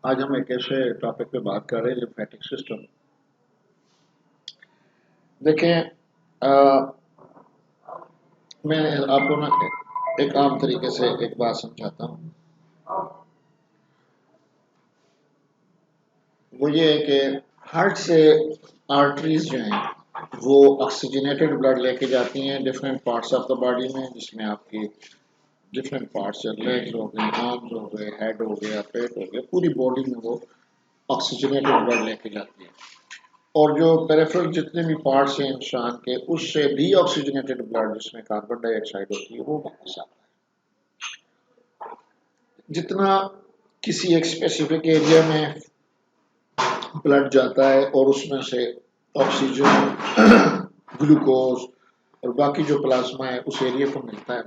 आज हम एक ऐसे टॉपिक पे बात कर रहे हैं लिम्फेटिक सिस्टम। देखें, मैं आपको ना एक आम तरीके से एक बात समझाता हूँ। वो ये है कि हार्ट से आर्टरीज जो हैं वो ऑक्सीजनेटेड ब्लड लेके जाती हैं different parts of the body में, जिसमें आपकी डिफरेंट पार्ट्स है, लेग्स हो गए, आर्म्स हो गए, हेड हो गया, पेट हो गया, पूरी बॉडी में वो ऑक्सीजनेटेड ब्लड लेके जाती है। और जो पेरिफेरल जितने भी पार्ट्स हैं इंसान के, उससे भी ऑक्सीजनेटेड ब्लड जिसमें कार्बन डाइऑक्साइड होती है वो वापस आता है। जितना किसी एक स्पेसिफिक एरिया में ब्लड जाता है और उसमें से ऑक्सीजन ग्लूकोज और बाकी जो प्लाज्मा है उस एरिया को मिलता है,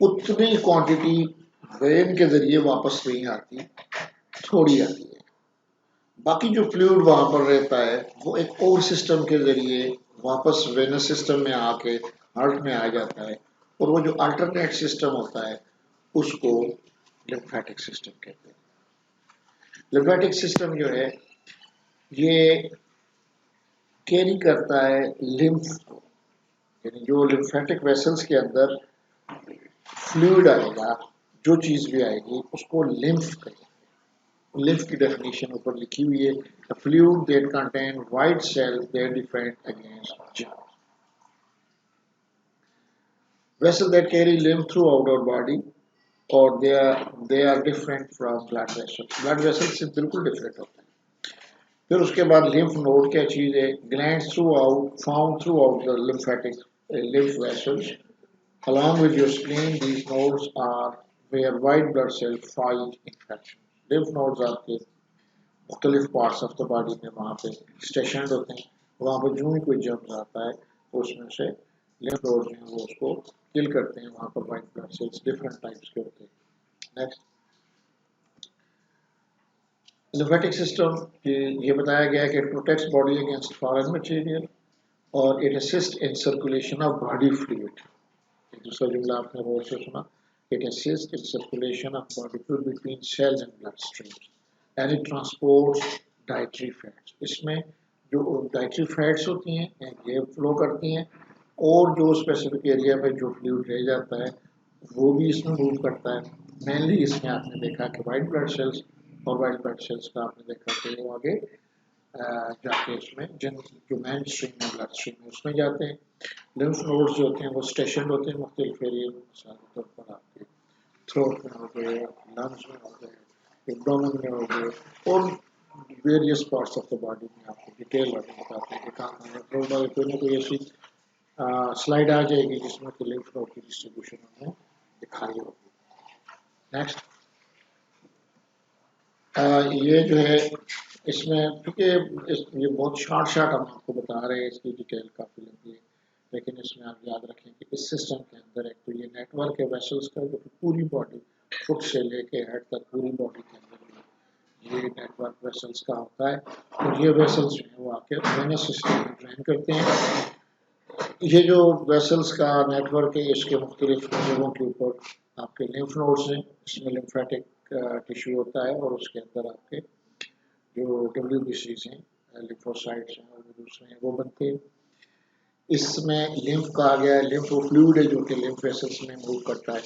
उतनी क्वांटिटी वेन के जरिए वापस नहीं आती, थोड़ी आती है। बाकी जो फ्लूइड वहां पर रहता है वो एक और सिस्टम के जरिए वापस वेनस सिस्टम में आके हार्ट में आ जाता है, और वो जो अल्टरनेट सिस्टम होता है उसको लिम्फेटिक सिस्टम कहते हैं। लिम्फेटिक सिस्टम जो है ये कैरी करता है लिम्फ को, यानी जो लिम्फेटिक वेसल्स के अंदर फ्लूइड आएगा, जो चीज भी आएगी उसको लिम्फ कहते हैं। लिम्फ की डेफिनेशन ऊपर लिखी हुई है, a fluid that contain white cells that defend against germs. Vessels that carry lymph throughout our body, or they are different from blood vessels. Blood vessels से बिल्कुल different होते हैं। फिर उसके बाद lymph node क्या चीज है? Glands found throughout the lymph vessels. Along with your spleen, these nodes are where white blood cells fight infection. Lymph nodes आपके मुख्तलिफ पार्ट्स ऑफ द बॉडी में वहाँ पे स्टेशन होते हैं। वहाँ पर जो ही कोई जर्म्स आता है तो उसमें से लिम्फ नोड जो है वो उसको किल करते हैं। वहाँ पर white blood cells different types के होते हैं। नेक्स्ट, लिम्फेटिक सिस्टम ये बताया गया है कि it protects body against foreign material और it assist in circulation of body fluid. दूसरा जुमला आपने बहुत से सुना, it assist in circulation of body fluid between cells and blood streams and it transports dietary fats. इसमें जो डाइटरी फैट्स होती हैं ये फ्लो करती हैं, और जो स्पेसिफिक एरिया में जो फ्लूइड रह जाता है वो भी इसमें मूव करता है। मेनली इसमें आपने देखा कि वाइट ब्लड सेल्स, और वाइट ब्लड सेल्स का आपने देखा कि वो आगे जाके इसमें जिन जो मेन स्ट्रीम है ब्लड स्ट्रीम है उसमें जाते हैं। लिम्फ नोड्स जो होते हैं वो स्टेशन होते हैं मुख्तलिफ एरिया में, मिसाल के तौर पर आपके थ्रोट में हो गए, लंग्स में हो गए, एब्डोमेन में हो गए, और various parts of the body में आपको डिटेल बताते हैं कि कहाँ है। थोड़ा कोई ना कोई ऐसी स्लाइड आ जाएगी जिसमें कि लिम्फ नोड की डिस्ट्रीब्यूशन हमने दिखाई होगी। नेक्स्ट, ये जो है इसमें क्योंकि ये बहुत शॉर्ट हम आपको बता रहे हैं, इसकी डिटेल काफ़ी लंबी है, लेकिन इसमें आप याद रखें कि इस सिस्टम के अंदर एक तो ये नेटवर्क है वेसल्स का, जो कि पूरी बॉडी फुट से लेके हेड तक पूरी बॉडी के अंदर ये नेटवर्क वेसल्स का होता है, और ये वेसल्स जो है वो आके वेनस सिस्टम में ड्रेन करते हैं। ये जो वेसल्स का नेटवर्क है इसके मुख्तलिफ जगहों के ऊपर आपके लिम्फ नोड्स हैं, इसमें लिम्फेटिक टिश्यू होता है, और उसके अंदर आपके जो WBCs हैं, लिम्फोसाइट्स हैं, और दूसरे हैं वो बनते हैं। इसमें लिम्फ कहा गया है, लिम्फ फ्लूइड है जो कि लिम्फ वेसल्स में मूव करता है।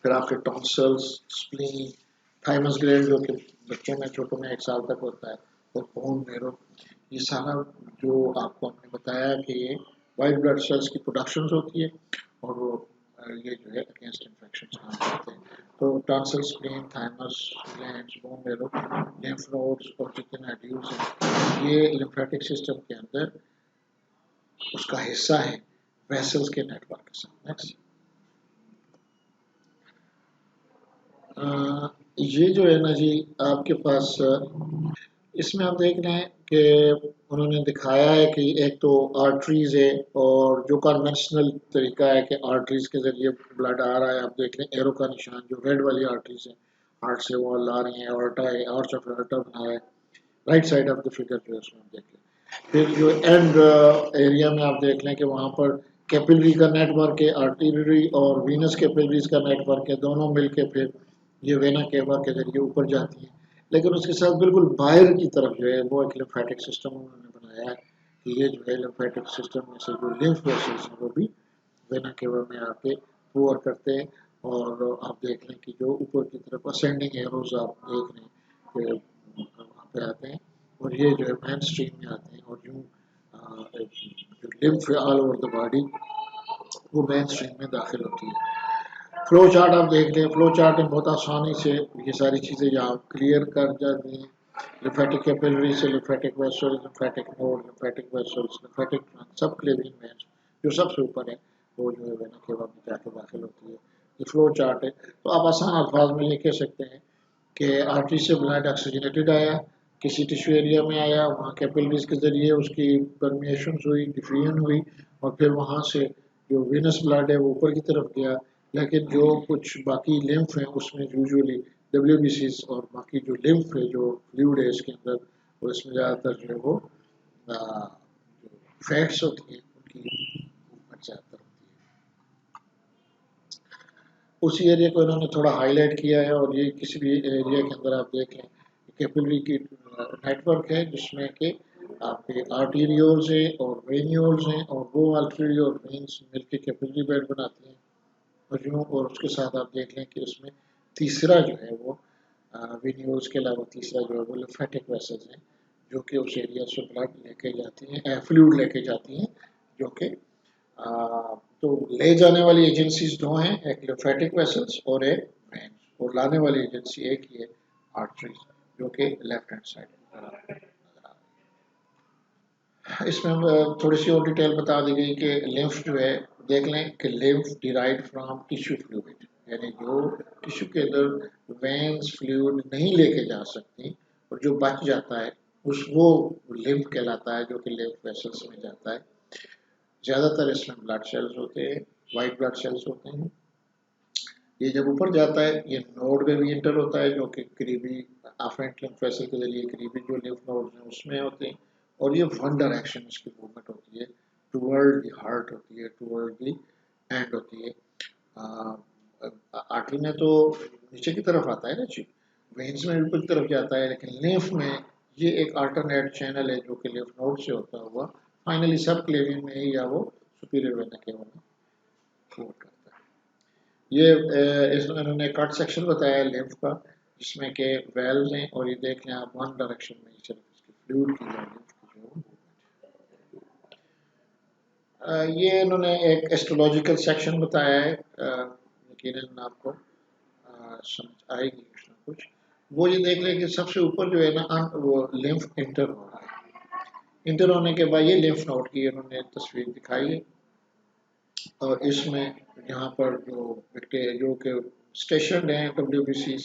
फिर आपके टॉन्सल्स, स्प्लीन, थाइमस ग्लैंड जो कि बच्चों में छोटों में 1 साल तक होता है, और बोन मैरो, ये सारा जो आपको हमने बताया कि ये वाइट ब्लड सेल्स की प्रोडक्शन होती है, और वो ये जो है अगेंस्ट इन्फेक्शन काम करते हैं। तो tonsil, spleen, thymus glands, bone marrow, lymph nodes और जितने नोड्यूल्स हैं ये लिम्फेटिक सिस्टम के अंदर उसका हिस्सा है वेसल्स के नेटवर्क के साथ। नेक्स्ट, ये जो है ना जी आपके पास इसमें आप देख रहे हैं कि उन्होंने दिखाया है कि एक तो आर्टरीज है, और जो कन्वेंशनल तरीका है कि आर्टरीज के जरिए ब्लड आ रहा है। आप देख रहे हैं एरो का निशान, जो रेड वाली आर्टरीज है हार्ट से वो ला रही है, ऑर्टा है, आर्च ऑफ ऑर्टा बना है right side of the figure जो है उसमें आप देख लें। फिर जो एंड एरिया में आप देख लें कि वहाँ पर कैपिलरी का नेटवर्क है, आर्टरी और वीनस कैपिलरीज का नेटवर्क है, दोनों मिलके फिर ये वेना केवा के जरिए ऊपर जाती हैं, लेकिन उसके साथ बिल्कुल बाहर की तरफ जो है वो एक लिम्फेटिक सिस्टम उन्होंने बनाया है कि ये जो है लिम्फेटिक सिस्टम में से जो लिम्फ वेसल्स हैं वो भी वेना केवा में आके पुअर करते हैं। और आप देख लें कि जो ऊपर की तरफ असेंडिंग एरोज आप देख रहे हैं कि वहाँ पे आते हैं और ये जो है मेन स्ट्रीम में आते हैं और यूँ जो lymph all over the body वो मेन स्ट्रीम में दाखिल होती है। फ्लो चार्ट आप देख लें, फ्लो चार्ट में बहुत आसानी से ये सारी चीज़ें यहाँ क्लियर कर जाती हैं। लिम्फेटिक कैपिलरी से lymphatic vessels, lymphatic node, lymphatic vessels, lymphatic सब क्लेवियन वेन्स जो सबसे ऊपर है वो जो है वेना केवा में जाके दाखिल होती है। ये फ्लो चार्ट है, तो आप आसान अल्फाज में ये कह सकते हैं कि आर्टरी से ब्लड ऑक्सीजनेटेड आया, किसी टिश्यू एरिया में आया, वहाँ कैपिलरीज के ज़रिए उसकी परमिएशन हुई, डिफ्यूजन हुई और फिर वहाँ से जो वेनस ब्लड है वो ऊपर की तरफ गया। लेकिन जो कुछ बाकी लिम्फ है उसमें यूजुअली डब्ल्यूबीसीज और बाकी जो लिम्फ है जो फ्लूइड है इसके अंदर और इसमें ज़्यादातर जो है वो फैट्स होती हैं उनकी मूवमेंट ज़्यादातर होती है। उसी एरिया को इन्होंने थोड़ा हाईलाइट किया है और ये किसी भी एरिया के अंदर आप देख लें कैपिलरी की नेटवर्क है जिसमें कि आपके आर्टीरियोल्स हैं और वेन्यूल्स हैं और वो आर्टरी और वेन्स मिलकर कैपिलरी बेड बनाती हैं और यूँ और उसके साथ आप देख लें कि उसमें तीसरा जो है वो वेन्यूल्स के अलावा तीसरा जो है वो लिम्फेटिक वेसल्स हैं जो कि उस एरिया से ब्लड लेके जाती हैं, फ्लूइड लेके जाती हैं जो कि तो ले जाने वाली एजेंसीज दो हैं, एक लिम्फेटिक वेसल्स और एक वेन्स और लाने वाली एजेंसी एक ही है आर्टरीज जो कि लेफ्ट हैंड साइड। इसमें थोड़ी सी और डिटेल बता दी गई कि लिम्फ जो है देख लें कि lymph derive from tissue fluid यानी जो टिश्यू के अंदर वेन्स फ्लूइड नहीं लेके जा सकती और जो बच जाता है उस वो लिम्फ कहलाता है जो कि लिम्फ वेसल्स में जाता है। ज़्यादातर इसमें ब्लड सेल्स होते हैं, वाइट ब्लड सेल्स होते हैं। ये जब ऊपर जाता है ये नोड में भी इंटर होता है जो कि करीबी अफेरेंट लिम्फ वेसल के जरिए करीबी जो लिम्फ नोड्स हैं उसमें होते हैं और ये वन डायरेक्शन इसकी मूवमेंट होती है, टुवर्ड द हार्ट होती है, टुवर्ड द एंड होती है। आर्टरी में तो नीचे की तरफ आता है ना जी, वेन्स में ऊपर की तरफ जाता है लेकिन लिम्फ में ये एक अल्टरनेट चैनल है जो कि लिम्फ नोड से होता हुआ फाइनली सब क्लेवियन में ही या वो सुपीरियर वेना केवा में फ्लो करता है। ये इसमें इन्होंने कट सेक्शन बताया लिम्फ का जिसमें के वेल्व्स हैं और ये देख लें आप वन डायरेक्शन में ही सिर्फ इसकी फ्लूइड की या लिम्फ की जो ये इन्होंने एक एस्ट्रोलॉजिकल सेक्शन बताया है, यकीनन आपको समझ आएगी कुछ ना कुछ। वो ये देख लें कि सबसे ऊपर जो है ना वो लिम्फ इंटर हो रहा है, इंटर होने के बाद ये लिम्फ नोड की इन्होंने तस्वीर दिखाई है और इसमें यहाँ पर जो बैक्टीरिया जो कि स्टेशन हैं डब्ल्यूबीसी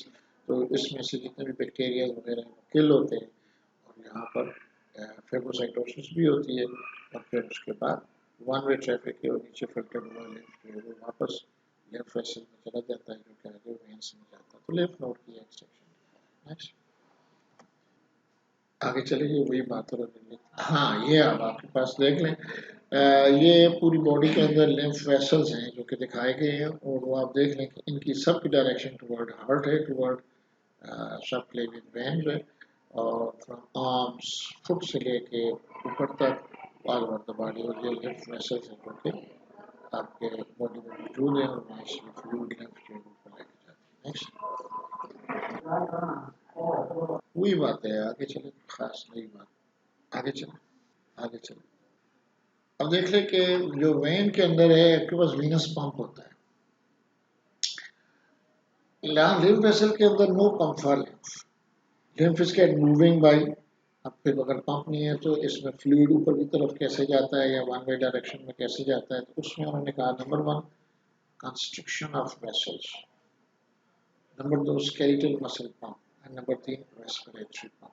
तो इसमें से जितने भी बैक्टीरिया वगैरह किल होते हैं और यहाँ पर फेगोसाइटोसिस भी होती है और फिर उसके बाद वन वे ट्रैफिक है और नीचे फिल्टर हुआ लिम्फ जो है वो वापस लिम्फ वेसल में चला जाता है जो कि आगे वेन्स में जाता है। तो लिम्फ नोड की एक्सटेंशन नेक्स्ट आगे चलेंगे वही बात हो रही है। हाँ ये अब आपके पास देख लें ये पूरी बॉडी के अंदर लिम्फ वेसल्स हैं जो कि दिखाए गए हैं और वो आप देख लें कि इनकी सब की डायरेक्शन टुवर्ड हार्ट है, टुवर्ड सब क्लेवियन वेन्स है और फ्रॉम आर्म्स फुट से लेके ऊपर तक ऑल ओवर द बॉडी और ये लिम्फ वेसल्स हैं जो कि आपके बॉडी में मौजूद हैं और नेचुरली फ्लूइड लिम्फ जो है ऊपर लेके जाते हैं। नेक्स्ट वही बात है, आगे चले खास नई बात, आगे चले आगे चले। अब देख ले कि जो वेन के अंदर है आपके पास वीनस पंप होता है, यहाँ लिम्फ वेसल के अंदर no pump for lymph, lymph is get moving by. अब फिर अगर पंप नहीं है तो इसमें फ्लूइड ऊपर की तरफ कैसे जाता है या वन वे डायरेक्शन में कैसे जाता है, तो उसमें उन्होंने कहा number one construction of vessels, number दो skeletal muscle pump and number तीन रेस्पिरेटरी पंप।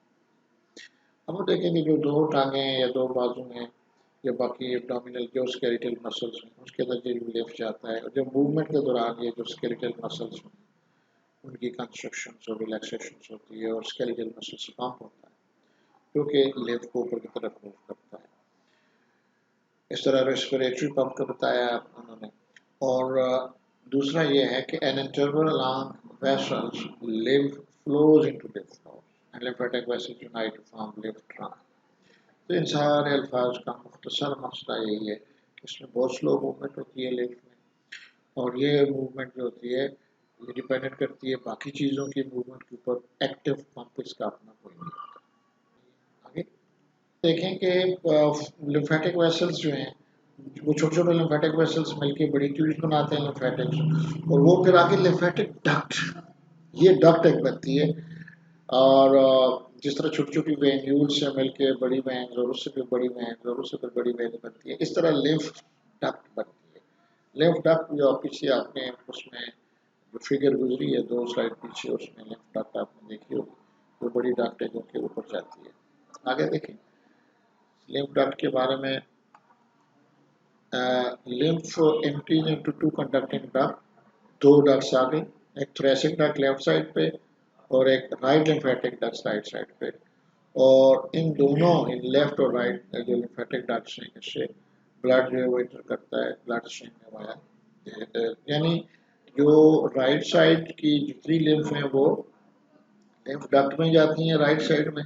अब वो देखेंगे जो दो टांगे हैं या दो बाजू हैं या बाकी एब्डोमिनल जो स्केलेटल मसल्स हैं उसके अंदर जो लिफ्ट जाता है और जब मूवमेंट के दौरान ये जो स्केलेटल मसल्स हैं उनकी कंस्ट्रक्शन और रिलैक्सेशन होती है और स्केलेटल मसल्स पंप होता है जो कि लिफ्ट को ऊपर की तरफ मूव करता है। इस तरह रेस्पिरेटरी पंप का बताया उन्होंने और दूसरा ये है कि an interval along vessels lymph flows into lymph nodes and lymphatic vessels unite to form lymph trunk. तो इन सारे अल्फाज का मुख्तसर मसला यही है कि इसमें बहुत स्लो मूवमेंट होती है लिम्फ में, और ये मूवमेंट जो होती है ये डिपेंडेंट करती है बाकी चीज़ों की मूवमेंट के ऊपर। एक्टिव पंप इसका अपना कोई नहीं होता। आगे देखें कि लिम्फेटिक वेसल्स जो हैं वो छोटे छोटे लिम्फेटिक वेसल्स मिलके बड़ी ट्यूब्स बनाते हैं लिम्फेटिक्स, और वो फिर आगे लिम्फेटिक डक्ट, ये डक्ट एक बनती है। और जिस तरह छोटी छोटी वेन्यूल्स से मिलके बड़ी वेन्स, और उससे फिर बड़ी वेन्स, और उससे फिर बड़ी वेन्स बनती है, इस तरह लिम्फ डक्ट बनती है। लिम्फ डक्ट जो पीछे आपने उसमें जो फिगर गुजरी है 2 स्लाइड पीछे, उसमें लिम्फ डक्ट आपने देखी होगी, वो बड़ी डक्ट है जो कि ऊपर जाती है। आगे देखें लिम्फ डक्ट के बारे में। lymph empties into two conducting duct, दो डक्ट्स आ गई, एक थोरेसिक डक्ट लेफ्ट साइड पे और एक right lymphatic duct right side पे। और इन दोनों इन लेफ्ट और राइट जो लिम्फेटिक डक्ट्स हैं इससे ब्लड जो है वो इंटर करता है ब्लड स्ट्रीम में वाया, यानी जो राइट साइड की जितनी लिम्फ है वो लिम्फ डक्ट में जाती हैं राइट साइड में,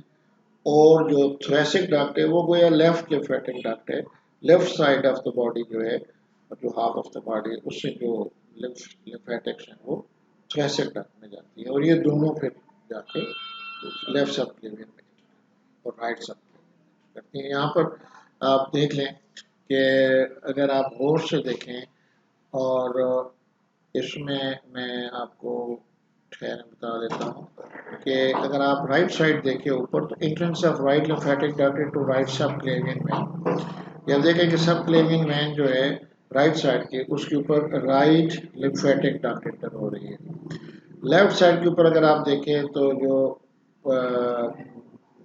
और जो थोरेसिक डक्ट है वो गोया लेफ्ट लिम्फेटिक डक्ट है, left side of the body जो है, जो हाफ ऑफ द बॉडी उससे जो लिम्फेटिक्स हैं वो थोरेसिक डक्ट में जाती है, और ये दोनों फिर जाके लेफ्ट सब क्लेवियन में और राइट सब क्लेवियन करती हैं। यहाँ पर आप देख लें कि अगर आप गौर से देखें, और इसमें मैं आपको ठहर बता देता हूँ कि अगर आप राइट साइड देखें ऊपर, तो entrance of right lymphatic duct into right सब क्लेवियन वेन, या देखें कि सब क्लेवियन वेन जो है राइट साइड की उसके ऊपर राइट लिम्फेटिक डक्ट इंटर हो रही है। लेफ्ट साइड के ऊपर अगर आप देखें तो जो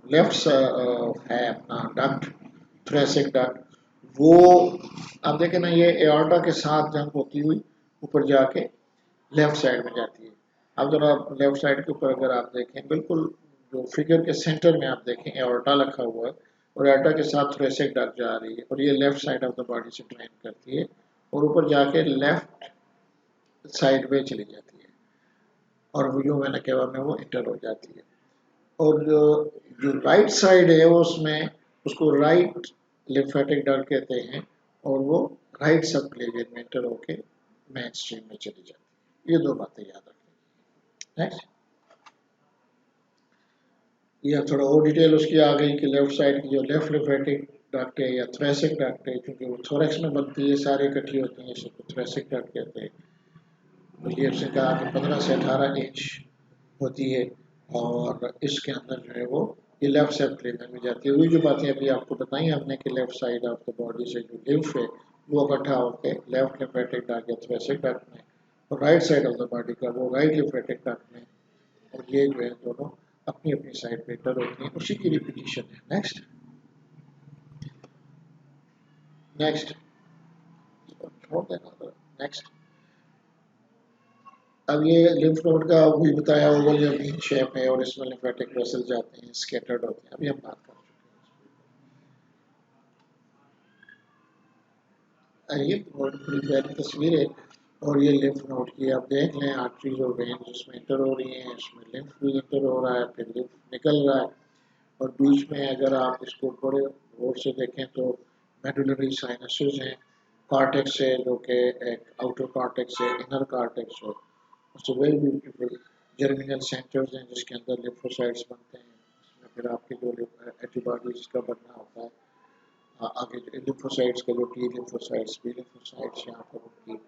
लेफ्ट है अपना डक्ट थोरेसिक डक्ट, वो आप देखें ना ये एओर्टा के साथ जंप होती हुई ऊपर जाके लेफ्ट साइड में जाती है। अब जरा लेफ्ट साइड के ऊपर अगर आप देखें बिल्कुल जो फिगर के सेंटर में आप देखें एओर्टा लिखा हुआ है, और एओर्टा के साथ थोरेसिक डक्ट जा रही है, और ये left side of the body से ड्रेन करती है और ऊपर जाके लेफ्ट साइड में चली जाती है, और वो जो मैंने कहा में वो इंटर हो जाती है। और जो राइट साइड है वो उसमें उसको राइट लिम्फेटिक डक्ट कहते हैं, और वो राइट सब क्लेवियन में इंटर होके मेन स्ट्रीम में चली जाती है। ये दो बातें याद रखें। नेक्स्ट ये थोड़ा और डिटेल उसकी आ गई कि लेफ्ट साइड की जो लेफ्ट लिम्फेटिक डक्ट है या थोरेसिक डक्ट है, क्योंकि वो थोरेक्स में बनती है सारी इकट्ठी होती हैं, इसको थोरेसिक डक्ट कहते हैं। तो ये उसने कहा कि 15 से 18 इंच होती है, और इसके अंदर जो है वो ये लेफ्ट साइड क्लेवियन में जाती है। वही जो बातें अभी आपको बताई हमने कि left side of the body से जो लिम्फ है वो इकट्ठा होकर लेफ्ट लिम्फेटिक डक्ट या थोरेसिक डक्ट में, और right side of the body का वो राइट लिम्फेटिक डक्ट में, और ये जो है दोनों अपनी अपनी साइड पे इंटर होती हैं, उसी की रिपीटिशन है। नेक्स्ट नेक्स्ट छोड़ देना। नेक्स्ट अब ये लिम्फ नोड का वही बताया ओवल या बीन शेप है, और इसमें लिम्फेटिक वेसल जाते हैं स्कैटर्ड होते हैं, अभी हम बात कर चुके हैं। ये बहुत बड़ी प्यारी तस्वीर है, और ये लिम्फ नोड की आप देख लें आर्टरीज और वेन्स इसमें इंटर हो रही हैं, इसमें लिम्फ भी इंटर हो रहा है, फिर लिम्फ निकल रहा है, और बीच में अगर आप इसको बड़े गौर से देखें तो मेडुलरी साइनसेस हैं, कॉर्टेक्स है जो कि एक आउटर कॉर्टेक्स है, इनर कॉर्टेक्स है, उससे वेरी ब्यूटीफुल जर्मिनल सेंटर्स हैं जिसके अंदर लिम्फोसाइट्स बनते हैं, इसमें फिर आपके जो एंटीबॉडीज का बनना होता है, आगे लिम्फोसाइट्स का जो टी लिम्फोसाइट्स बी लिम्फोसाइट्स यहाँ पर उनकी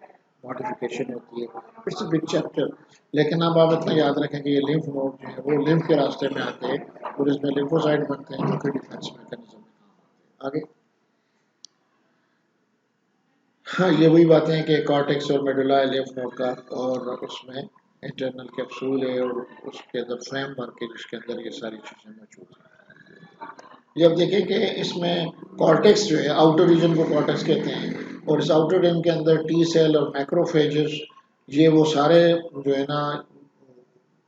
मॉडिफिकेशन होती है। इट्स बिग चैप्टर, लेकिन अब आप इतना याद रखें कि ये लिम्फ नोड जो है वो लिम्फ के रास्ते में आते हैं, और इसमें लिम्फोसाइट बनते हैं जो कि डिफेंस मैकेनिज्म में काम आते हैं। आगे हाँ ये वही बातें हैं कि कॉर्टेक्स और मेडुला है लिम्फ नोड का, और उसमें इंटरनल कैप्सूल है, और उसके अंदर फ्रेम वर्क है जिसके अंदर ये सारी चीज़ें मौजूद हैं। ये अब देखें कि इसमें कॉर्टेक्स जो है आउटर रीजन को कॉर्टेक्स कहते हैं, और इस आउटर रीजन के अंदर टी सेल और मैक्रोफेजेस ये वो सारे जो है ना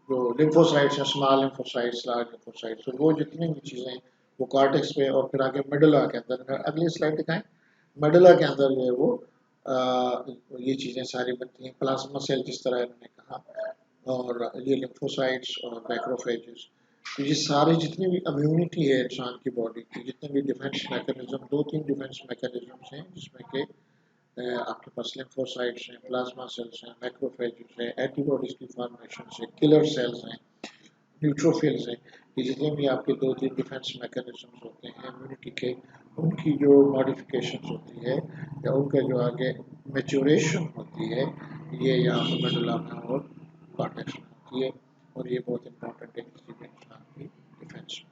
जो लिम्फोसाइट्स हैं, स्मॉल लिम्फोसाइट्स लार्ज लिम्फोसाइट्स, तो वो जितनी भी चीज़ें वो कॉर्टेक्स पे, और फिर आगे मेडुला के अंदर, अगली स्लाइड दिखाएं, मेडुला के अंदर जो है वो ये चीज़ें सारी बनती हैं। प्लाज्मा सेल जिस तरह इन्होंने कहा, और ये लिम्फोसाइट्स और मैक्रोफेजेस, तो ये सारे जितनी भी इम्यूनिटी है इंसान की बॉडी की, जितने भी डिफेंस मैकेनिज्म, दो तीन डिफेंस मैकेनिज्म हैं जिसमें कि आपके पास लिम्फोसाइट्स हैं, प्लाज्मा सेल्स हैं, मैक्रोफेजेस हैं, एंटीबॉडीज की फॉर्मेशन है, किलर सेल्स हैं, न्यूट्रोफिल्स हैं। ये जितने भी आपके दो तीन डिफेंस मैकेनिज्म होते हैं इम्यूनिटी के, उनकी जो मॉडिफिकेशन होती है या उनका जो आगे मेच्योरेशन होती है, ये यहाँ पर मेडुला में और कॉर्टेक्स में होती है, और ये बहुत इंपॉर्टेंट है किसी भी इंसान की डिफेंस में।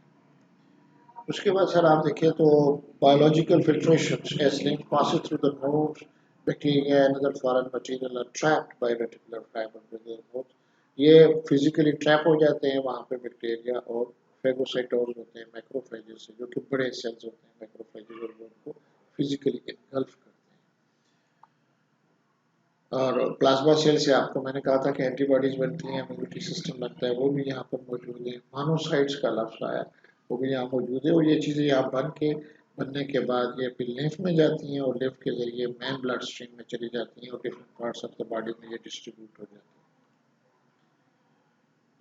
उसके बाद सर आप देखिए तो biological filtration, as lymph passes through the nodes, bacteria and other foreign material are trapped by reticular fiber within the nodes। ये फिजिकली ट्रैप हो जाते हैं वहाँ पे बैक्टीरिया, और फेगोसाइटोज होते हैं मैक्रोफेजेस से, जो कि बड़े सेल्स होते हैं मैक्रोफेजेस, और वो उनको फिजिकली इनगल्फ करते हैं। और प्लाज्मा सेल से आपको मैंने कहा था कि एंटीबॉडीज बनती हैं, इम्यूनिटी सिस्टम बनता है, वो भी यहाँ पर मौजूद है। मोनोसाइट्स का लफ्ज आया, वो भी यहाँ मौजूद है, और ये चीज़ें यहाँ बनने के बाद ये फिर लिम्फ में जाती हैं, और लिम्फ के जरिए मेन ब्लड स्ट्रीम में चली जाती हैं, और different parts of the body में ये डिस्ट्रीब्यूट हो जाती हैं।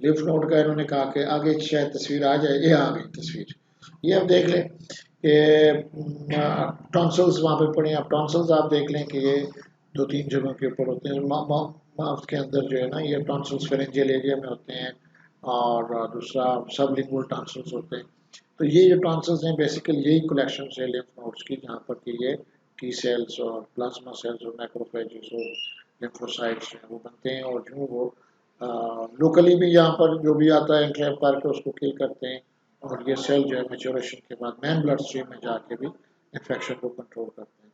लिम्फ नोड का इन्होंने कहा कि आगे शायद तस्वीर आ जाए, ये आ गई तस्वीर, ये आप देख लें कि टॉन्सल्स वहाँ पे पड़े हैं। आप टॉन्सल्स आप देख लें कि ये दो तीन जगहों के ऊपर होते हैं। माउथ के अंदर जो है ना, ये टॉन्सल्स फेरेंजियल एरिया में होते हैं, और दूसरा सबलिंगुअल टॉन्सल्स होते हैं। तो ये जो टॉन्सल्स हैं बेसिकली यही कलेक्शन है लिम्फ नोड्स की, जहाँ पर कि ये टी सेल्स और प्लाज्मा सेल्स और मैक्रोफेजेस और लिम्फोसाइट्स हैं वो बनते हैं, और जो वो लोकली भी यहाँ पर जो भी आता है इंट्रैप करके उसको किल करते हैं, और ये सेल जो है मेच्योरेशन के बाद मेन ब्लड स्ट्रीम में जाके भी इन्फेक्शन को कंट्रोल करते हैं।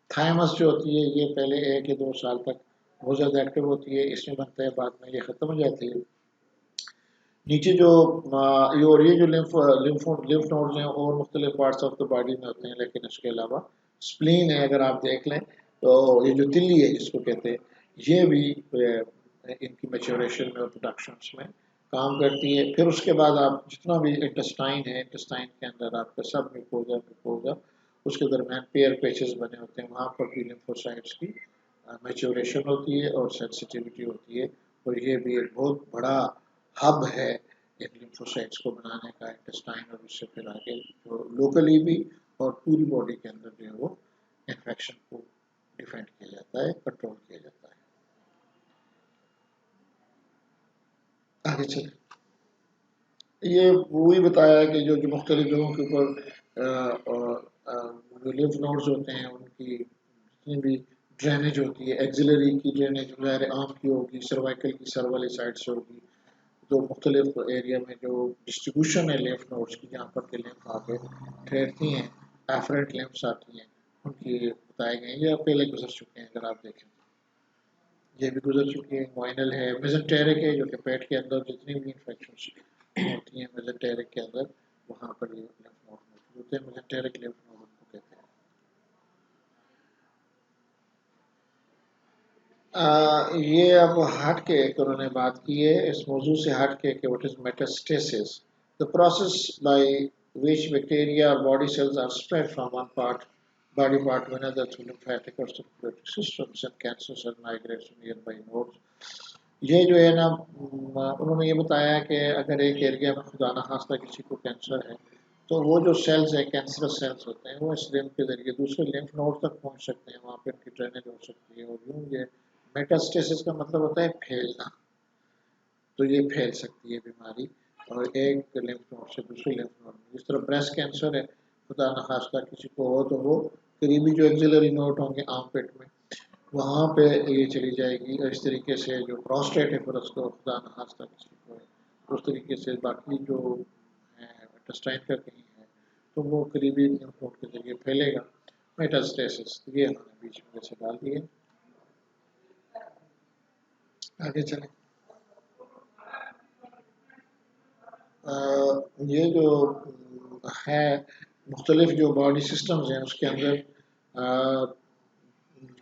थायमस जो होती है ये पहले 1 या 2 साल तक बहुत ज़्यादा एक्टिव होती है, इसमें बनता है, बाद में ये ख़त्म हो जाती है। नीचे जो ये जो लिम्फ नोड्स हैं और मुख्तलिफ पार्ट्स ऑफ द बॉडी में होते हैं, लेकिन इसके अलावा स्प्लीन है, अगर आप देख लें तो ये जो तिल्ली है जिसको कहते हैं, ये भी इनकी मेच्योरेशन में और प्रोडक्शंस में काम करती है। फिर उसके बाद आप जितना भी इंटेस्टाइन है, इंटेस्टाइन के अंदर आपका सब मिकोजा उसके दरमियान पेयर पेचेस बने होते हैं, वहाँ पर भी लिम्फोसाइट्स की मेच्योरेशन होती है और सेंसिटिविटी होती है, और ये भी एक बहुत बड़ा हब है इन लिम्फोसाइट्स को बनाने का, इंटेस्टाइन, और उससे फिर आगे जो लोकली भी और पूरी बॉडी के अंदर जो है वो इन्फेक्शन को डिफेंड किया जाता है, कंट्रोल किया जाता है। आगे चले, ये वही बताया कि जो मुख्तलिफ जगहों के ऊपर जो लिम्फ नोड्स होते हैं उनकी जितनी भी ड्रेनेज होती है, एक्सिलरी की ड्रेनेज ज़ाहिर आम की होगी, सर्वाइकल की सर वाली साइड से होगी, तो मुख्तलिफ एरिया में जो डिस्ट्रीब्यूशन है लिम्फ नोड्स की, जहाँ पर के लिम्फ आके ठहरती हैं, एफरेंट लिम्फ्स आती हैं, उनकी बताए गए हैं। ये आप पहले गुजर चुके हैं, अगर आप देखें ये भी गुजर चुकी है। मोइनल है, मेजेंटेरिक है, जो कि पेट के अंदर जितनी भी इन्फेक्शन होती हैं मेजेंटेरिक के अंदर, वहाँ पर ये लिम्फ नोड मौजूद होते हैं, मेजेंटेरिक लिम्फ नोड उनको कहते हैं। ये अब हट के एक उन्होंने बात की है इस मौजूद से हट के कि what is metastasis, the process by which bacteria or body cells are spread from one body part to another through lymphatic or circulatory systems, and cancer cell migrates to nearby nodes। ये जो है ना, उन्होंने ये बताया कि अगर एक एरिया में खुदा न खास्ता किसी को कैंसर है, तो वो जो सेल्स है कैंसरस सेल्स होते हैं, वो इस लिम्फ के जरिए दूसरे लिम्फ नोड तक पहुंच सकते हैं, वहाँ पर इनकी ड्रेनेज हो सकती है, और यूँ ये मेटास्टेसिस का मतलब होता है फैलना, तो ये फैल सकती है बीमारी, और एक लिम्फ नोड से दूसरे लिम्फ नोड में, जिस तरह ब्रेस्ट कैंसर है, खुदा न खास्ता किसी को हो तो वो करीबी जो एक्सिलरी नोड होंगे आम पेट में, वहाँ पे ये चली जाएगी। और इस तरीके से जो प्रोस्टेट है फिर उसको खुदा न खास्ता किसी को है, उस तरीके से बाकी जो इंटेस्टाइन का कहीं है तो वो करीबी लिम्फ नोड के जरिए फैलेगा, मेटास्टेसिस। ये हमने बीच में जैसे डाल दिए, आगे चलें। ये जो है मुख्तलिफ जो बॉडी सिस्टम्स हैं उसके अंदर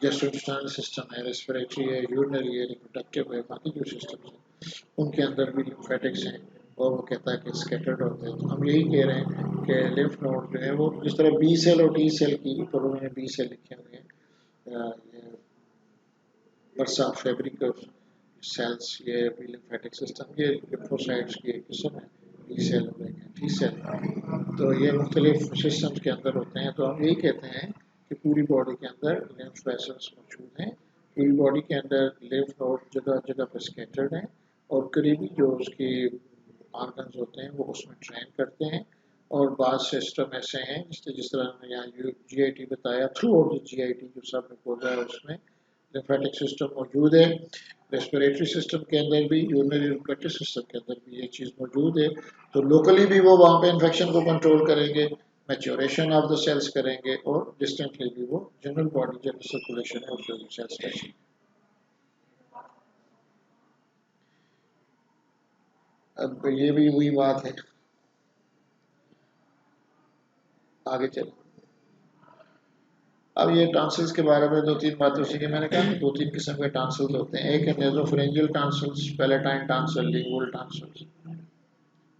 गैस्ट्रोइंटेस्टाइनल सिस्टम है, रेस्पिरेटरी है, यूरिनरी है, रिप्रोडक्टिव है, बाकी जो सिस्टम्स हैं उनके अंदर भी लिम्फेटिक्स हैं, और वो कहता है कि स्कैटर्ड होते हैं। तो हम यही कह रहे हैं कि लिम्फ नोड जो है वो जिस तरह बी सेल और टी सेल की ऊपर उन्होंने बी सेल लिखे हुए हैं, वर्सा फैब्रिक सेल्स, ये भी लिम्फेटिक सिस्टम के लिम्फोसाइट्स की एक किस्म है, बी सेल और एक है टी सेल। तो ये मुख्तलिफ सिस्टम्स के अंदर होते हैं। तो हम यही कहते हैं कि पूरी बॉडी के अंदर लिम्फ वेसल्स मौजूद हैं, पूरी बॉडी के अंदर लिम्फ नोड जगह जगह पर स्कैटर्ड हैं, और करीबी जो उसकी ऑर्गन्स होते हैं वो उसमें ट्रेन करते हैं। और बाद सिस्टम ऐसे हैं जिस तरह हमने यहाँ GIT बताया, थ्रू आउट द GIT जो सब ने बोला है उसमें लिम्फेटिक सिस्टम मौजूद है। रेस्पिरेटरी सिस्टम के अंदर भी, यूरिनरी रिप्रोडक्टिव सिस्टम के अंदर भी ये चीज़ मौजूद है। तो लोकली भी वो वहाँ पे इन्फेक्शन को कंट्रोल करेंगे, मैच्योरेशन ऑफ द सेल्स करेंगे, और डिस्टेंटली भी वो जनरल बॉडी जनरल सर्कुलेशन है उसको सेल्स करेंगे। अब ये भी वही बात है, आगे चले। अब ये टॉन्सिल्स के बारे में दो तीन बातें, उसी की मैंने कहा दो तीन किस्म के टॉन्सिल्स होते हैं। एक है nasopharyngeal tonsils, palatine tonsil, lingual tonsils.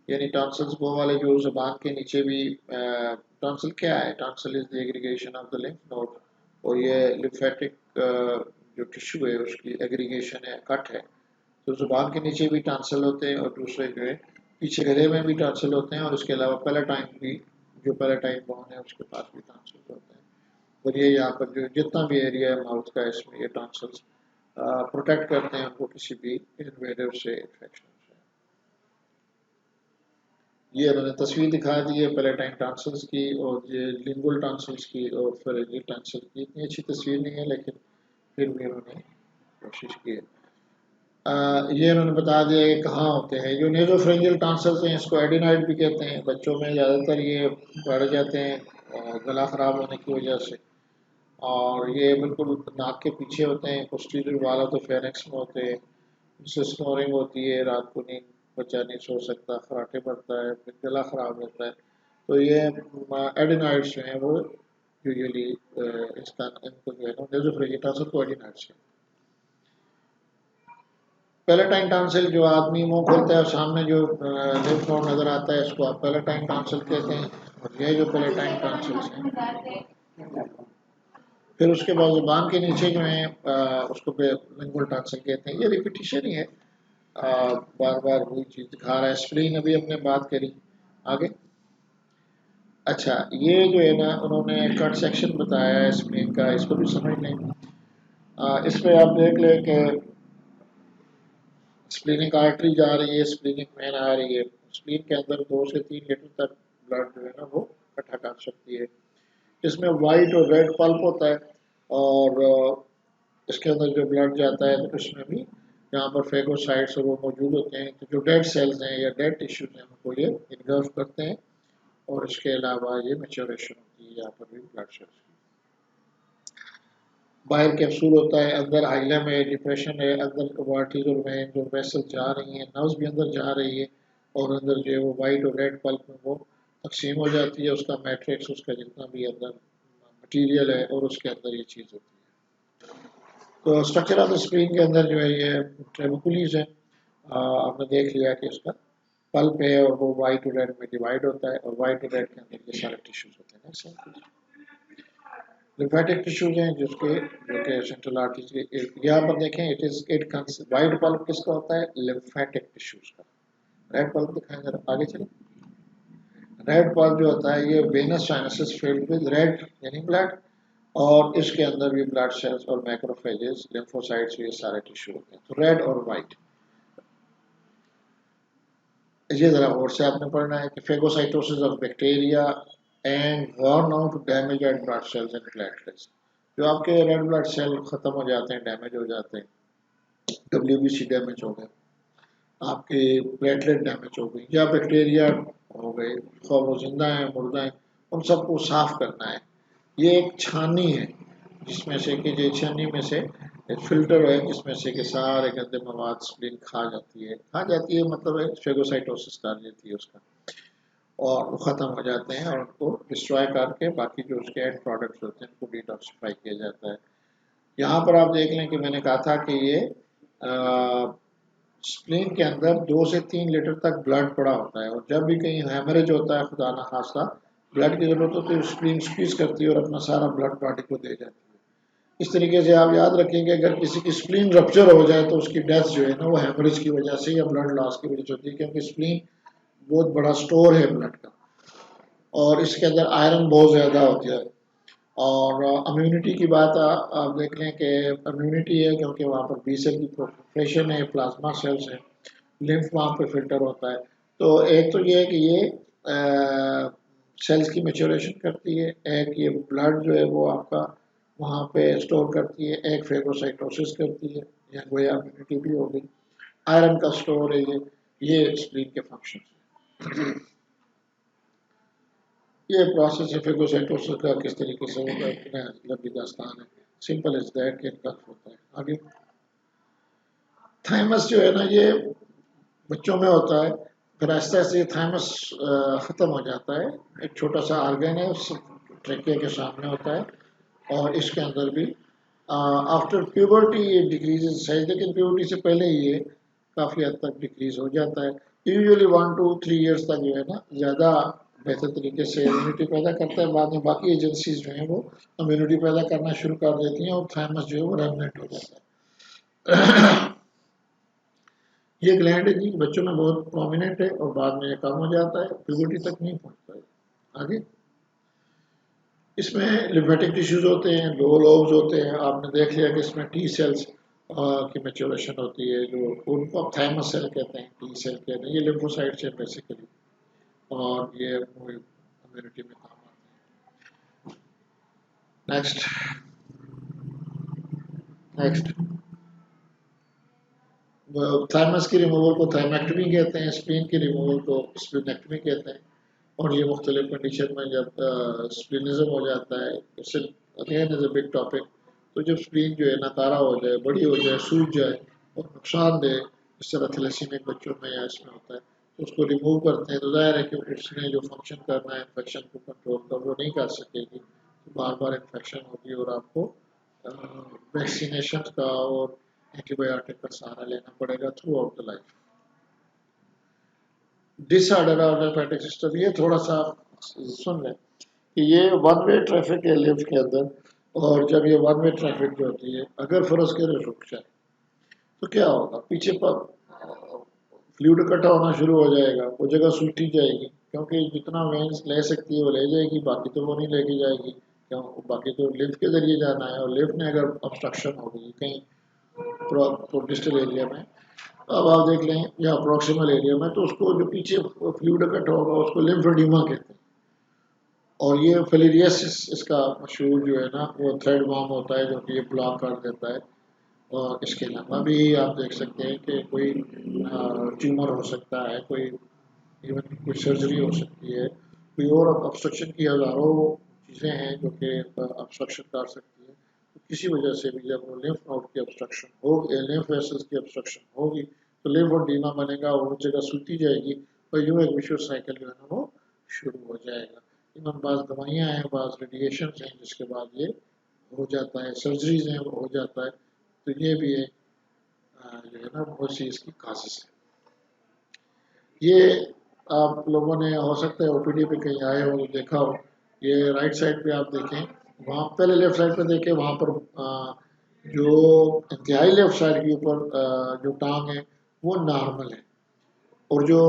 यानी टॉन्सिल्स वो वाले जो जुबान के नीचे भी, टॉन्सिल क्या है? Tonsil is the aggregation of the lymph node, और ये लिम्फेटिक जो टिश्यू है उसकी एग्रीगेशन है, कट है। तो जुबान के नीचे भी टॉन्सिल होते हैं, और दूसरे जो है पीछे गले में भी टॉन्सिल होते हैं, और इसके अलावा पैलेटाइन भी, जो पैलेटाइन बोन है उसके पास भी टॉन्सिल होते हैं। और ये यहाँ पर जो जितना भी एरिया है माउथ का, इसमें ये टॉन्सिल्स प्रोटेक्ट करते हैं उनको किसी भी इन्वेडर से, इन्फेक्शन से। ये उन्होंने तस्वीर दिखा दी है पैलेटाइन टॉन्सिल्स की, और ये लिंगुअल टॉन्सिल्स की और फेरेंजियल टॉन्सिल की। इतनी अच्छी तस्वीर नहीं है, लेकिन फिर भी उन्होंने कोशिश की है। ये उन्होंने बता दिया कि कहाँ होते हैं। जो नेज़ोफेरेंजियल टॉन्सिल्स हैं इसको एडिनॉइड भी कहते हैं। बच्चों में ज़्यादातर ये बढ़ जाते हैं गला ख़राब होने की वजह से, और ये बिल्कुल नाक के पीछे होते हैं, पोस्टीरियर वाला तो फेरिंक्स में होते हैं। इससे स्नोरिंग होती है, रात को नींद बच्चा नहीं सो सकता, खराटे पड़ता है, फिर गला ख़राब रहता है। तो ये एडिनॉइड्स जो हैं वो यूजुअली इसका इनको जो है ना नेज़ोफेरेंजियल टॉन्सिल को एडिनॉइड्स है। पैलेटाइन टॉन्सिल, जो आदमी मुंह खोलता है और सामने जो लिम्फ नोड नजर आता है इसको आप पैलेटाइन टॉन्सिल कहते हैं। और ये जो पैलेटाइन टॉन्सिल्स हैं, फिर उसके बाद जुबान के नीचे जो है उसको लिंगुअल टॉन्सिल कहते हैं। ये रिपीटिशन ही है, बार बार वही चीज दिखा रहा है। स्प्लीन अभी हमने बात करी, आगे। अच्छा, ये जो है ना उन्होंने कट सेक्शन बताया है स्प्लीन का, इसको भी समझ लें। इसमें आप देख लें कि स्प्लीनिक आर्टरी जा रही है, स्प्लीनिक वेन आ रही है। स्प्लीन के अंदर 2 से 3 लीटर तक ब्लड जो है ना वो इकट्ठा कर सकती है। इसमें वाइट और रेड पल्प होता है, और इसके अंदर जो ब्लड जाता है तो इसमें भी यहाँ पर फेगोसाइट्स और वो मौजूद होते हैं। तो जो डेड सेल्स हैं या डेड टिश्यूज हैं उनको ये इन्गल्फ करते हैं, और इसके अलावा ये मैच्योरेशन होती है यहाँ पर भी ब्लड सेल्स की। बाहर कैप्सूल होता है, अंदर हाइलम है, डिप्रेशन है, अंदर वार्टिज और वेन जो वेसल जा रही हैं, नर्व्स भी अंदर जा रही है, और अंदर जो है वो वाइट और रेड पल्प में वो तकसीम हो जाती है, उसका मैट्रिक्स, उसका जितना भी अंदर मटीरियल है, और उसके अंदर ये चीज़ होती है। तो स्ट्रक्चर ऑफ द स्प्लीन के अंदर जो है ये ट्रेबुकुलीज है, आपने देख लिया कि उसका पल्प है, और वो वाइट और रेड में डिवाइड होता है, और वाइट और रेड के अंदर ये सारे टिश्यूज होते हैं ना। लिम्फेटिक टिश्यूज हैं जिसके जो कि सेंट्रल आर्टरीज के, यहाँ पर देखें इट वाइट पल्प किसका होता है? लिम्फेटिक टिश्यूज का। रेड पल्प दिखाएं जरा, आगे चले। रेड पल्प जो होता है ये venous sinuses filled with red यानी ब्लड, और इसके अंदर भी ब्लड सेल्स और मैक्रोफेजेस, लिम्फोसाइट्स, ये सारे टिश्यू होते हैं। तो रेड और वाइट, ये जरा और से आपने पढ़ना है कि phagocytosis of bacteria and worn out damage at blood cells and platelets. जो आपके रेड ब्लड सेल खत्म हो जाते हैं, डैमेज हो जाते हैं, WBC डैमेज हो गए, आपके प्लेटलेट डैमेज हो गई, या बैक्टीरिया हो गए, खौफ वो जिंदा है मुर्दा है, उन सबको साफ करना है। ये एक छानी है जिसमें से कि ये छानी में से एक फिल्टर है जिसमें से कि सारे गंदे मवाद स्प्लीन खा जाती है मतलब फेगोसाइटोसिस कर लेती है उसका, और वो ख़त्म हो जाते हैं, और उनको डिस्ट्रॉय करके बाकी जो उसके एंड प्रोडक्ट्स होते हैं उनको डिटॉक्सिफाई किया जाता है। यहाँ पर आप देख लें कि मैंने कहा था कि ये स्प्लीन के अंदर 2 से 3 लीटर तक ब्लड पड़ा होता है, और जब भी कहीं हेमरेज होता है, खुदा ना खास्ता ब्लड की जरूरत होती है, स्प्लीन स्क्वीज करती है और अपना सारा ब्लड बॉडी को दे जाती है। इस तरीके से आप याद रखेंगे अगर किसी की स्प्लीन रप्चर हो जाए तो उसकी डेथ जो है ना वो हेमरेज की वजह से या ब्लड लॉस की वजह से होती है, क्योंकि स्प्लीन बहुत बड़ा स्टोर है ब्लड का और इसके अंदर आयरन बहुत ज़्यादा होती है। और इम्यूनिटी की बात आप देख लें कि इम्यूनिटी है क्योंकि वहाँ पर बी सेल की प्रोलिफरेशन है, प्लाज्मा सेल्स हैं, लिम्फ वहाँ पे फिल्टर होता है। तो एक तो ये है कि ये सेल्स की मेच्योरेशन करती है, एक ये ब्लड जो है वो आपका वहाँ पे स्टोर करती है, एक फेगोसाइटोसिस करती है, या गोया इम्यूनिटी भी हो गई, आयरन का स्टोर है ये स्प्लीन के फंक्शन। ये प्रोसेस है फेगोसाइटोसिस का किस तरीके से होता है, इतना लंबी दास्तान है, सिंपल इज दैट कि इनका होता है। आगे थाइमस जो है ना ये बच्चों में होता है, फिर आहिस्ता आहिस्ता ये थाइमस ख़त्म हो जाता है। एक छोटा सा आर्गन है उस ट्रेकिया के सामने होता है और इसके अंदर भी आफ्टर प्यूबर्टी ये डिक्रीजेज साइज, लेकिन प्यूबर्टी से पहले ही ये काफ़ी हद तक डिक्रीज हो जाता है। यूजुअली 1 to 3 years तक जो है ना ज़्यादा बेहतर तरीके से इम्यूनिटी पैदा करता है, बाद में बाकी एजेंसीज जो हैं वो इम्यूनिटी पैदा करना शुरू कर देती हैं और थाइमस जो है वो रेगनेंट हो जाता है। ये ग्लैंड है जी, बच्चों में बहुत प्रोमिनेंट है और बाद में ये कम हो जाता है, प्यूबर्टी तक नहीं पहुंचता है। आगे इसमें लिम्फेटिक टिश्यूज होते हैं, दो लोब्स होते हैं, आपने देख लिया कि इसमें टी सेल्स की मेच्योरेशन होती है, जो उनको आप थाइमस सेल कहते हैं, टी सेल कहते हैं, ये लिम्फोसाइट्स है बेसिकली, और ये इम्यूनिटी में काम आते हैं। नेक्स्ट नेक्स्ट थाइमस की रिमूवल को थाइमेक्टमी कहते हैं, स्प्लीन की रिमूवल को स्प्लीनेक्टमी कहते हैं। और ये मुख्तलिफ कंडीशन में जब स्प्लीनिज्म हो जाता है, इससे again is a big topic. तो जब स्प्लीन जो है नाकारा हो जाए, बड़ी हो जाए, सूज जाए और नुकसान दे, इस तरह थैलेसीमिक बच्चों में या इसमें होता है, तो उसको रिमूव करते हैं, तो जाहिर है कि उसने जो फंक्शन करना है इन्फेक्शन को कंट्रोल कर वो नहीं कर सकेगी, तो बार बार इन्फेक्शन होगी और आपको वैक्सीनेशन का और एंटीबायोटिक का सहारा लेना पड़ेगा through out the life. Disorder of lymphatic system, ये थोड़ा सा सुन लें कि ये वन वे ट्रैफिक है लिम्फ के अंदर, और जब ये वन वे ट्रैफिक जो होती है अगर फर्ज के रुक जाए तो क्या होगा, पीछे पर फ्लूइड इकट्ठा होना शुरू हो जाएगा, वो जगह सूखी जाएगी, क्योंकि जितना वेंस ले सकती है वो ले जाएगी, बाकी तो वो नहीं लेके जाएगी, क्यों, बाकी तो लिम्फ के जरिए जाना है, और लिम्फ में अगर ऑब्स्ट्रक्शन हो गई कहीं डिस्टल एरिया में, अब आप देख लें या प्रॉक्सिमल एरिया में, तो उसको जो पीछे फ्लूइड इकट्ठा होगा उसको लिम्फेडिमा कहते हैं। और ये फिलिरियसिस इसका मशहूर जो है ना वो थ्रेड वर्म होता है, जो कि ये ब्लॉक कर देता है। और इसके अलावा भी आप देख सकते हैं कि कोई ट्यूमर हो सकता है, कोई इवन कोई सर्जरी हो सकती है, कोई और ऑब्स्ट्रक्शन की हज़ारों चीज़ें हैं जो कि ऑब्स्ट्रक्शन कर सकती है। तो किसी वजह से भी जब वो लिम्फ नोड की ऑब्स्ट्रक्शन हो, लिम्फ वेसल्स की ऑब्स्ट्रक्शन होगी, तो लिम्फोडीमा बनेगा और वो जगह सूती जाएगी और यूँ एक विशुअल साइकिल जो है ना वो शुरू हो जाएगा। इवन बाज़ दवाइयाँ हैं, बाज़ रेडिएशन हैं, जिसके बाद ये हो जाता है, सर्जरीज हैं वो हो जाता है। तो ये भी एक जो है ना बहुत सी इसकी काजेज़ है। ये आप लोगों ने हो सकता है ओपीडी पे कहीं आए हो तो देखा हो, ये राइट साइड पे आप देखें, वहाँ पहले लेफ्ट साइड पे देखें, वहाँ पर जो इंतहाई लेफ्ट साइड के ऊपर जो टांग है वो नॉर्मल है, और जो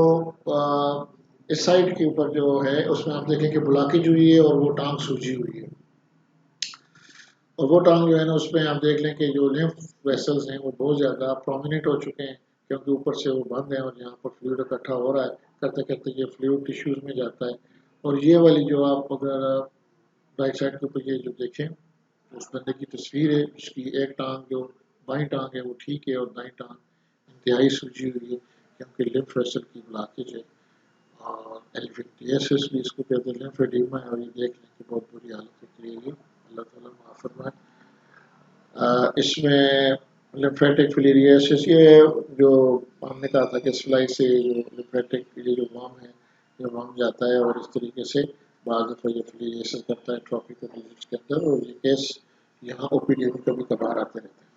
इस साइड के ऊपर जो है उसमें आप देखें कि ब्लॉकेज हुई है और वो टांग सूजी हुई है। और वो टांग जो है ना उसमें आप देख लें कि जो लिम्फ वेसल्स हैं वो बहुत ज़्यादा प्रोमिनेंट हो चुके हैं, क्योंकि ऊपर से वो बंद है और यहाँ पर फ्लूइड इकट्ठा हो रहा है, करते करते ये फ्लूइड टिश्यूज़ में जाता है। और ये वाली जो आप अगर राइट साइड के ऊपर ये जो देखें, उस बंदे की तस्वीर है, उसकी एक टांग जो बाईं टांग है वो ठीक है और दाईं टांग इंतहाई सूजी हुई है, क्योंकि लिम्फ वेसल की ब्लॉकेज है। और एलिफेंटियासिस भी इसको कहते हैं, लिम्फेडिमा है, और ये देख लें कि बहुत बुरी हालत होती है ये, अल्लाह ताला माफ़ फरमाए। इसमें लिम्फेटिक फिलिरियासिस, ये जो हमने कहा था कि सिलाई से जो लिम्फेटिक ये जो वर्म है, ये वर्म जाता है और इस तरीके से बाद दफ़ा ये फिलिरियासिस करता है ट्रॉपिकल डिजीज के अंदर, और ये केस यहाँ ओपीडी में कभी कभार आते रहते हैं।